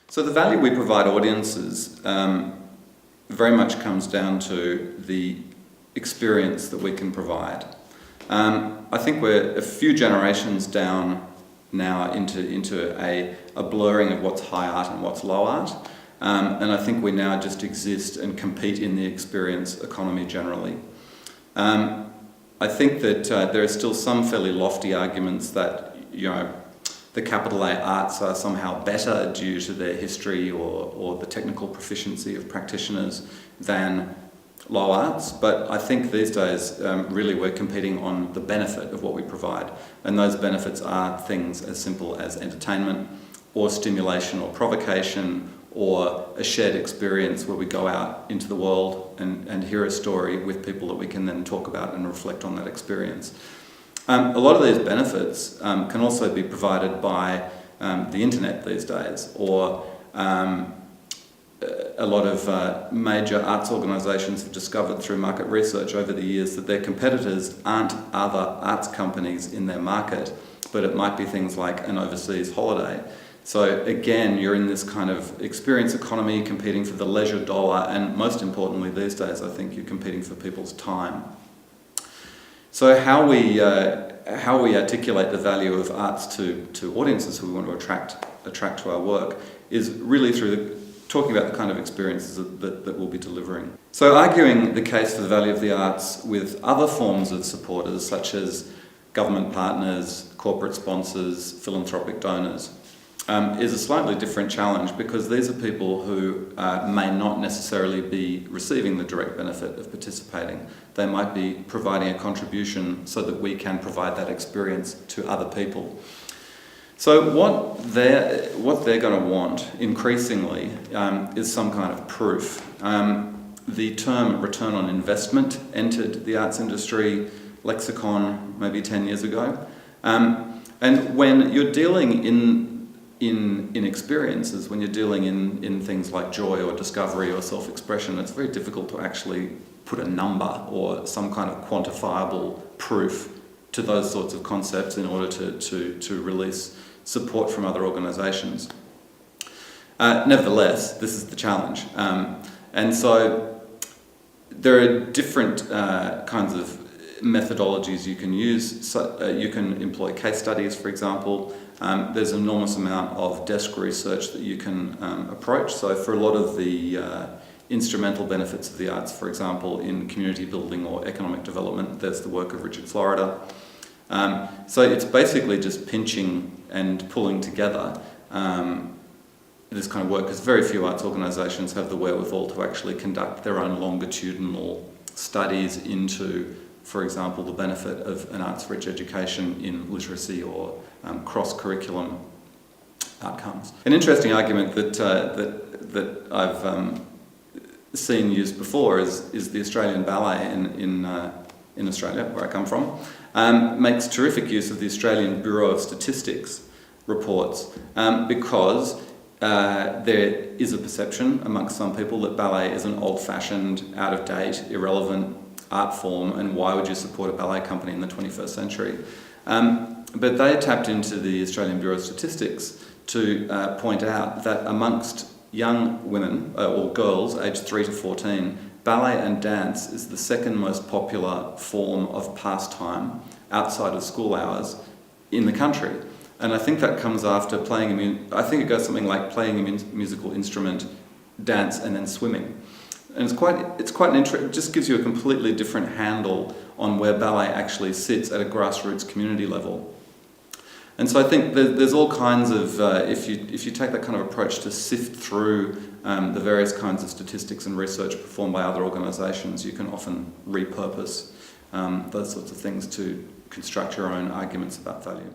So the value we provide audiences very much comes down to the experience that we can provide. I think we're a few generations down now into a blurring of what's high art and what's low art. And I think we now just exist and compete in the experience economy generally. I think that there are still some fairly lofty arguments that, the capital A arts are somehow better due to their history or the technical proficiency of practitioners than low arts, but I think these days really we're competing on the benefit of what we provide, and those benefits are things as simple as entertainment or stimulation or provocation or a shared experience where we go out into the world and hear a story with people that we can then talk about and reflect on that experience. A lot of these benefits can also be provided by the internet these days, or a lot of major arts organisations have discovered through market research over the years that their competitors aren't other arts companies in their market, but it might be things like an overseas holiday. So again, you're in this kind of experience economy, competing for the leisure dollar, and most importantly these days I think you're competing for people's time. So how we articulate the value of arts to audiences who we want to attract to our work is really through talking about the kind of experiences that we'll be delivering. So arguing the case for the value of the arts with other forms of supporters such as government partners, corporate sponsors, philanthropic donors is a slightly different challenge, because these are people who may not necessarily be receiving the direct benefit of participating. They might be providing a contribution so that we can provide that experience to other people. So what they're going to want increasingly is some kind of proof. The term return on investment entered the arts industry lexicon maybe 10 years ago. And when you're dealing in experiences, when you're dealing in things like joy or discovery or self-expression, it's very difficult to actually put a number or some kind of quantifiable proof to those sorts of concepts in order to release support from other organisations. Nevertheless, this is the challenge. And so there are different kinds of methodologies you can use. So, you can employ case studies, for example. There's an enormous amount of desk research that you can approach. So for a lot of the instrumental benefits of the arts, for example, in community building or economic development, there's the work of Richard Florida. So it's basically just pinching and pulling together this kind of work, because very few arts organisations have the wherewithal to actually conduct their own longitudinal studies into, for example, the benefit of an arts-rich education in literacy or cross-curriculum outcomes. An interesting argument that I've seen used before is the Australian Ballet in Australia, where I come from, makes terrific use of the Australian Bureau of Statistics reports because there is a perception amongst some people that ballet is an old-fashioned, out-of-date, irrelevant art form, and why would you support a ballet company in the 21st century? But they tapped into the Australian Bureau of Statistics to point out that amongst young women or girls aged 3 to 14, ballet and dance is the second most popular form of pastime outside of school hours in the country. And I think that comes after I think it goes something like playing a musical instrument, dance, and then swimming. And it's quite an it just gives you a completely different handle on where ballet actually sits at a grassroots community level. And so I think there's all kinds of, if you take that kind of approach to sift through the various kinds of statistics and research performed by other organisations, you can often repurpose those sorts of things to construct your own arguments about value.